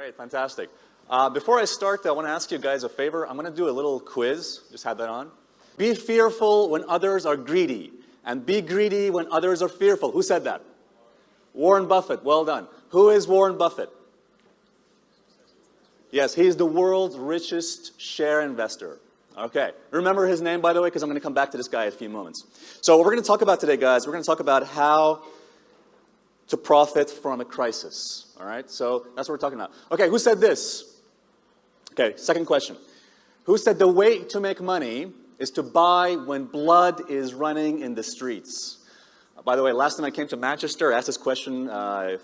Great, fantastic. Before I start, I want to ask you guys a favor. I'm going to do a little quiz. Just have that on. Be fearful when others are greedy, and be greedy when others are fearful. Who said that? Warren Buffett. Well done. Who is Warren Buffett? Yes, he's the world's richest share investor. Okay. Remember his name, by the way, because I'm going to come back to this guy in a few moments. So what we're going to talk about today, guys, we're going to talk about how to profit from a crisis. All right? So that's what we're talking about. Okay, who said this? Okay, second question. Who said the way to make money is to buy when blood is running in the streets? By the way, last time I came to Manchester, I asked this question about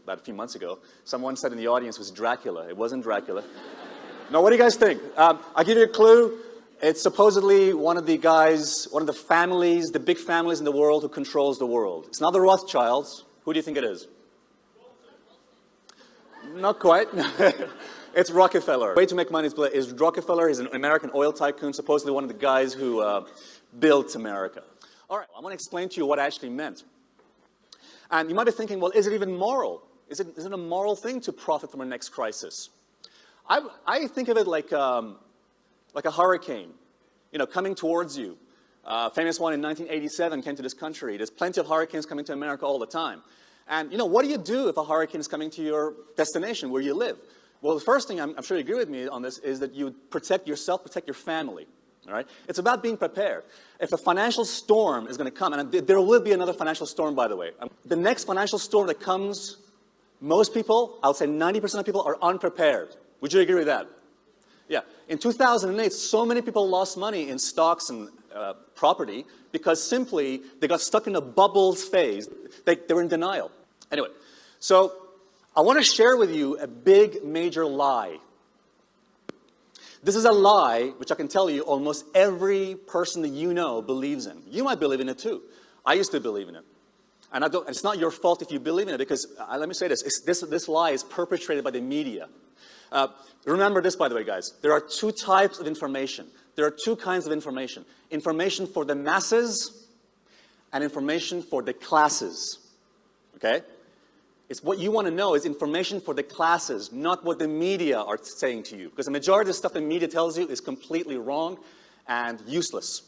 a few months ago. Someone said in the audience it was Dracula. It wasn't Dracula. Now, what do you guys think? I'll give you a clue. It's supposedly one of the guys, one of the families, the big families in the world who controls the world. It's not the Rothschilds. Who do you think it is? Not quite. It's Rockefeller. The way to make money is Rockefeller. He's an American oil tycoon, supposedly one of the guys who built America. All right, I want to explain to you what I actually meant. And you might be thinking, well, is it even moral? Is it a moral thing to profit from a next crisis? I think of it like a hurricane, coming towards you. Famous one in 1987 came to this country. There's plenty of hurricanes coming to America all the time. And, what do you do if a hurricane is coming to your destination where you live? Well, the first thing, I'm sure you agree with me on this, is that you protect yourself, protect your family. All right? It's about being prepared. If a financial storm is going to come, and there will be another financial storm, by the way. The next financial storm that comes, most people, I would say 90% of people, are unprepared. Would you agree with that? Yeah. In 2008, so many people lost money in stocks and property because simply they got stuck in a bubbles phase. They were in denial. Anyway, so I want to share with you a big, major lie. This is a lie which I can tell you almost every person that you know believes in. You might believe in it too. I used to believe in it. And it's not your fault if you believe in it because, let me say this, this lie is perpetrated by the media. Remember this, by the way, guys. There are two types of information. There are two kinds of information. Information for the masses and information for the classes. Okay? It's what you want to know is information for the classes, not what the media are saying to you. Because the majority of the stuff the media tells you is completely wrong and useless.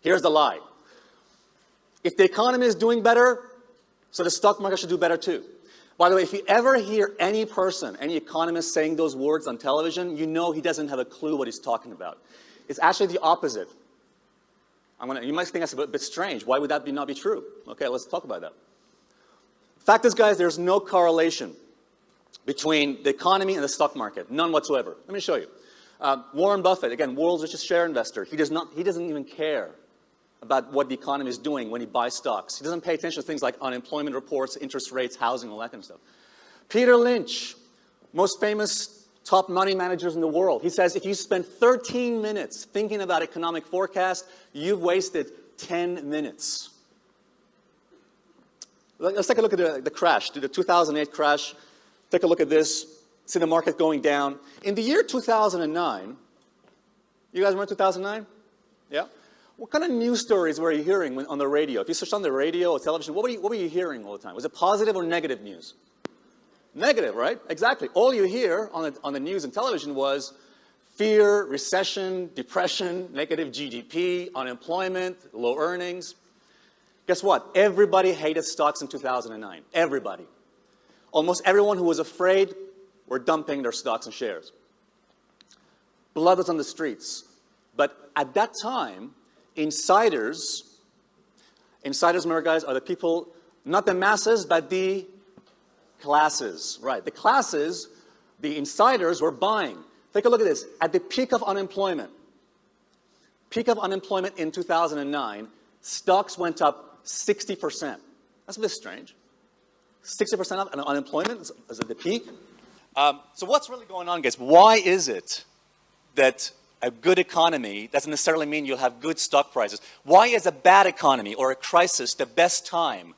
Here's the lie. If the economy is doing better, so the stock market should do better too. By the way, if you ever hear any person, any economist saying those words on television, you know he doesn't have a clue what he's talking about. It's actually the opposite. You might think that's a bit strange. Why would that not be true? Okay, let's talk about that. Fact is, guys, there's no correlation between the economy and the stock market. None whatsoever. Let me show you. Warren Buffett, again, world's richest share investor. He doesn't even care about what the economy is doing when he buys stocks. He doesn't pay attention to things like unemployment reports, interest rates, housing, all that kind of stuff. Peter Lynch, most famous top money managers in the world. He says if you spend 13 minutes thinking about economic forecast, you've wasted 10 minutes. Let's take a look at the crash, the 2008 crash. Take a look at this. See the market going down. In the year 2009, you guys remember 2009? Yeah? What kind of news stories were you hearing on the radio? If you switched on the radio or television, what were you hearing all the time? Was it positive or negative news? Negative, right? Exactly. All you hear on the news and television was fear, recession, depression, negative GDP, unemployment, low earnings. Guess what? Everybody hated stocks in 2009. Everybody. Almost everyone who was afraid were dumping their stocks and shares. Blood was on the streets. But at that time, insiders, remember guys, are the people, not the masses, but the classes. Right. The classes, the insiders were buying. Take a look at this. At the peak of unemployment in 2009, stocks went up 60%. That's a bit strange. 60% up on unemployment is at the peak. So what's really going on, guys? Why is it that a good economy doesn't necessarily mean you'll have good stock prices? Why is a bad economy or a crisis the best time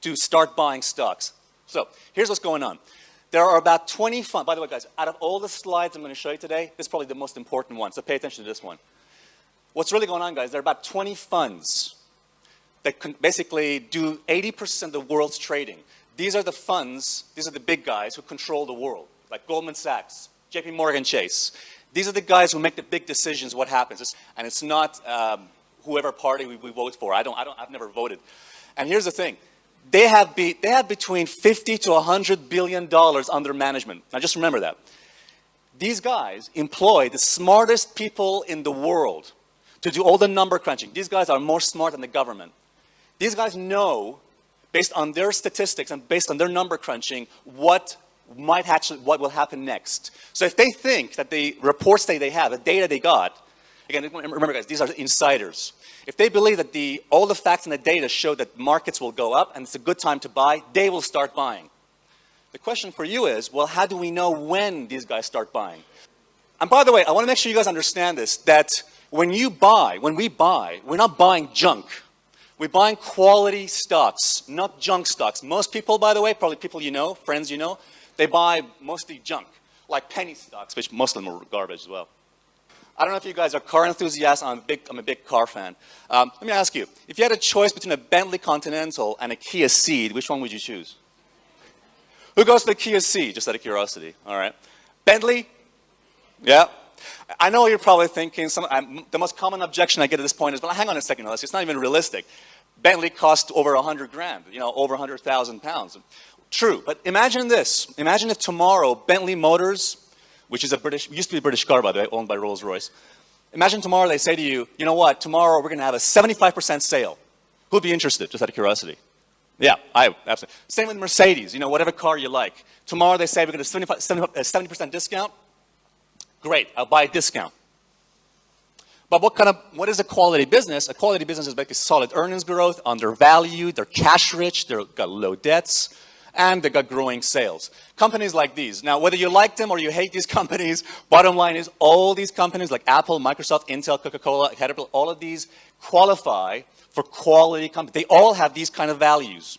to start buying stocks? So here's what's going on. There are about 20 funds. By the way, guys, out of all the slides I'm going to show you today, this is probably the most important one. So pay attention to this one. What's really going on, guys, there are about 20 funds that can basically do 80% of the world's trading. These are the funds, these are the big guys who control the world. like Goldman Sachs, JP Morgan Chase. These are the guys who make the big decisions what happens. And it's not whoever party we vote for. I've never voted. And here's the thing. They have between 50 to $100 billion under management. Now just remember that. These guys employ the smartest people in the world to do all the number crunching. These guys are more smart than the government. These guys know, based on their statistics and based on their number crunching, what will happen next. So if they think that the reports that they have, the data they got, again, remember guys, these are insiders. If they believe that all the facts and the data show that markets will go up and it's a good time to buy, they will start buying. The question for you is, well, how do we know when these guys start buying? And by the way, I want to make sure you guys understand this, that when we buy, we're not buying junk. We're buying quality stocks, not junk stocks. Most people, by the way, probably people you know, friends you know, they buy mostly junk, like penny stocks, which most of them are garbage as well. I don't know if you guys are car enthusiasts. I'm a big car fan. Let me ask you, if you had a choice between a Bentley Continental and a Kia Ceed, which one would you choose? Who goes for the Kia Ceed, just out of curiosity? All right. Bentley? Yeah. I know you're probably thinking, the most common objection I get at this point is, well, hang on a second, Alessio, it's not even realistic. Bentley costs over 100 grand, over 100,000 pounds. True, but imagine this. Imagine if tomorrow Bentley Motors, which is used to be a British car, by the way, owned by Rolls-Royce. Imagine tomorrow they say to you, you know what, tomorrow we're going to have a 75% sale. Who'd be interested, just out of curiosity? Yeah, absolutely. Same with Mercedes, whatever car you like. Tomorrow they say we're going to 70% discount. Great, I'll buy a discount. But what is a quality business? A quality business is basically solid earnings growth, undervalued, they're cash rich, they've got low debts, and they've got growing sales. Companies like these. Now, whether you like them or you hate these companies, bottom line is all these companies like Apple, Microsoft, Intel, Coca-Cola, Caterpillar, all of these qualify for quality companies. They all have these kind of values,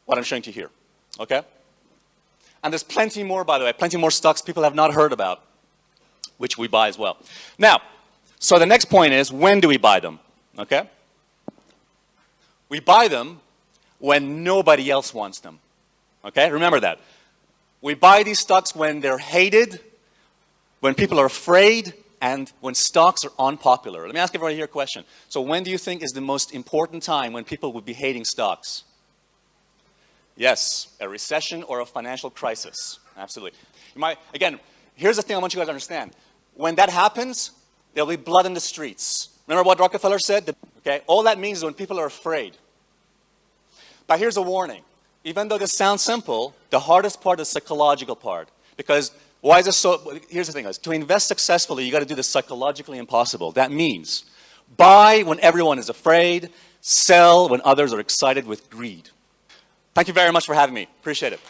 what I'm showing you here, okay? And there's plenty more, by the way, plenty more stocks people have not heard about, which we buy as well. Now, so the next point is, when do we buy them, okay? We buy them when nobody else wants them, okay? Remember that. We buy these stocks when they're hated, when people are afraid, and when stocks are unpopular. Let me ask everybody here a question. So when do you think is the most important time when people would be hating stocks? Yes, a recession or a financial crisis. Absolutely. Again, here's the thing I want you guys to understand. When that happens, there'll be blood in the streets. Remember what Rockefeller said? Okay, all that means is when people are afraid. But here's a warning. Even though this sounds simple, the hardest part is the psychological part. Because why is this so? Here's the thing, guys. To invest successfully, you got to do the psychologically impossible. That means buy when everyone is afraid, sell when others are excited with greed. Thank you very much for having me. Appreciate it.